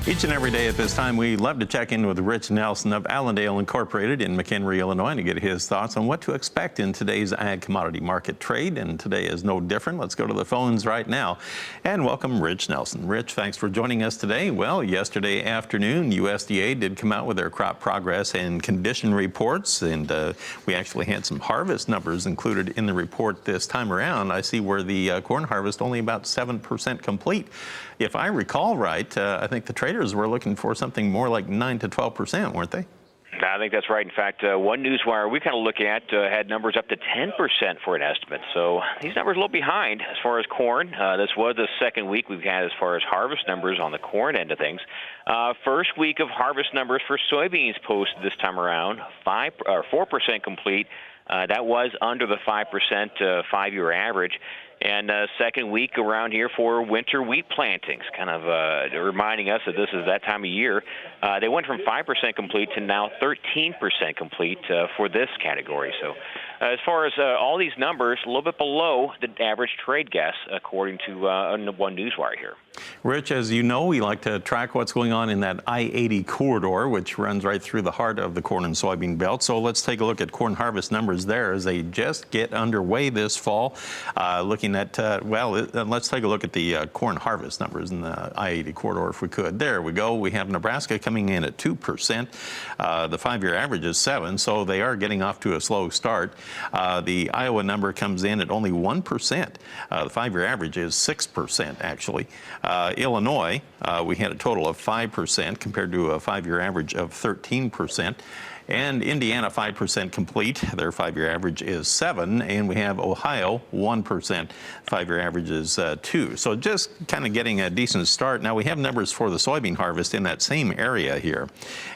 Each and every day at this time, we love to check in with Rich Nelson of Allendale Incorporated in McHenry, Illinois, to get his thoughts on what to expect in today's ag commodity market trade. And today is no different. Let's go to the phones right now and welcome Rich Nelson. Rich, thanks for joining us today. Well, yesterday afternoon, USDA did come out with their crop progress and condition reports, and we actually had some harvest numbers included in the report this time around. I see where the corn harvest only about 7% complete. If I recall right, I think the traders were looking for something more like 9 to 12%, weren't they? I think that's right. In fact, one newswire we kind of look at had numbers up to 10% for an estimate. So these numbers are a little behind as far as corn. This was the second week we've had as far as harvest numbers on the corn end of things. First week of harvest numbers for soybeans posted this time around, 4% complete. That was under the 5% five-year average. And second week around here for winter wheat plantings, kind of reminding us that this is that time of year. They went from 5% complete to now 13% complete for this category. So as far as all these numbers, a little bit below the average trade guess, according to one newswire here. Rich, as you know, we like to track what's going on in that I-80 corridor, which runs right through the heart of the corn and soybean belt. So let's take a look at corn harvest numbers there as they just get underway this fall. Looking at, let's take a look at the corn harvest numbers in the I-80 corridor if we could. There we go. We have Nebraska coming in at 2%. The five-year average is 7%, so they are getting off to a slow start. The Iowa number comes in at only 1%. The five-year average is 6%, actually. Illinois, we had a total of 5% compared to a five-year average of 13%. And Indiana, 5% complete. Their five-year average is 7%. And we have Ohio, 1%. Five-year average is 2%. So just kind of getting a decent start. Now, we have numbers for the soybean harvest in that same area here.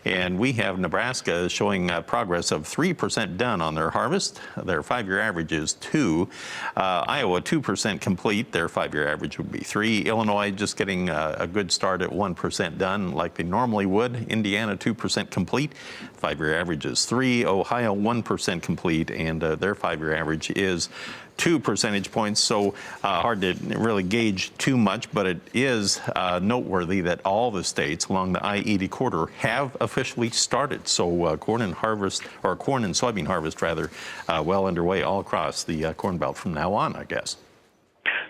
And we have Nebraska showing progress of 3% done on their harvest. Their five-year average is 2%. Iowa, 2% complete. Their five-year average would be 3%. Illinois just getting a good start at 1% done like they normally would. Indiana, 2% complete. Five-year average is 3%. Ohio, 1% complete, and their five-year average is 2 percentage points. So hard to really gauge too much, but it is noteworthy that all the states along the I-80 corridor have officially started. So corn and soybean harvest rather, well underway all across the Corn Belt from now on, I guess.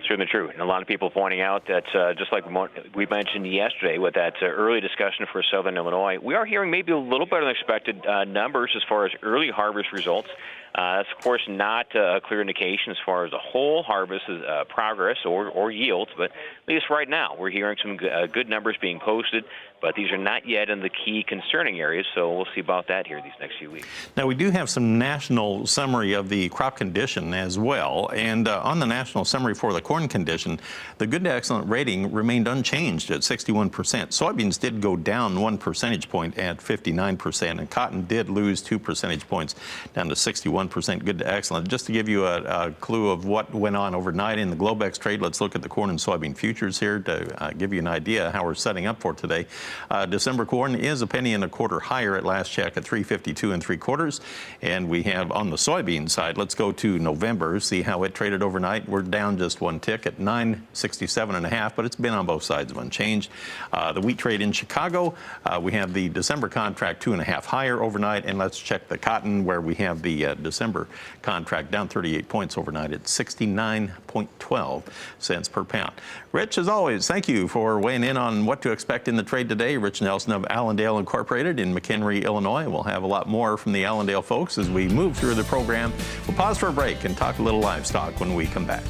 Certainly true. And a lot of people pointing out that just like we mentioned yesterday with that early discussion for Southern Illinois, we are hearing maybe a little better than expected numbers as far as early harvest results. That's, of course, not a clear indication as far as the whole harvest progress or yields, but at least right now we're hearing some good numbers being posted, but these are not yet in the key concerning areas, so we'll see about that here these next few weeks. Now, we do have some national summary of the crop condition as well, and on the national summary for the corn condition, the good to excellent rating remained unchanged at 61%. Soybeans did go down 1 percentage point at 59%, and cotton did lose 2 percentage points down to 61%. Good to excellent. Just to give you a clue of what went on overnight in the Globex trade, let's look at the corn and soybean futures here to give you an idea how we're setting up for today. December corn is a penny and a quarter higher at last check at 352 3/4. And we have on the soybean side, let's go to November, see how it traded overnight. We're down just 1 tick at 967.5, but it's been on both sides of unchanged. The wheat trade in Chicago, we have the December contract 2.5 higher overnight. And let's check the cotton where we have the December contract down 38 points overnight at 69.12 cents per pound. Rich, as always, thank you for weighing in on what to expect in the trade today. Rich Nelson of Allendale Incorporated in McHenry, Illinois. We'll have a lot more from the Allendale folks as we move through the program. We'll pause for a break and talk a little livestock when we come back.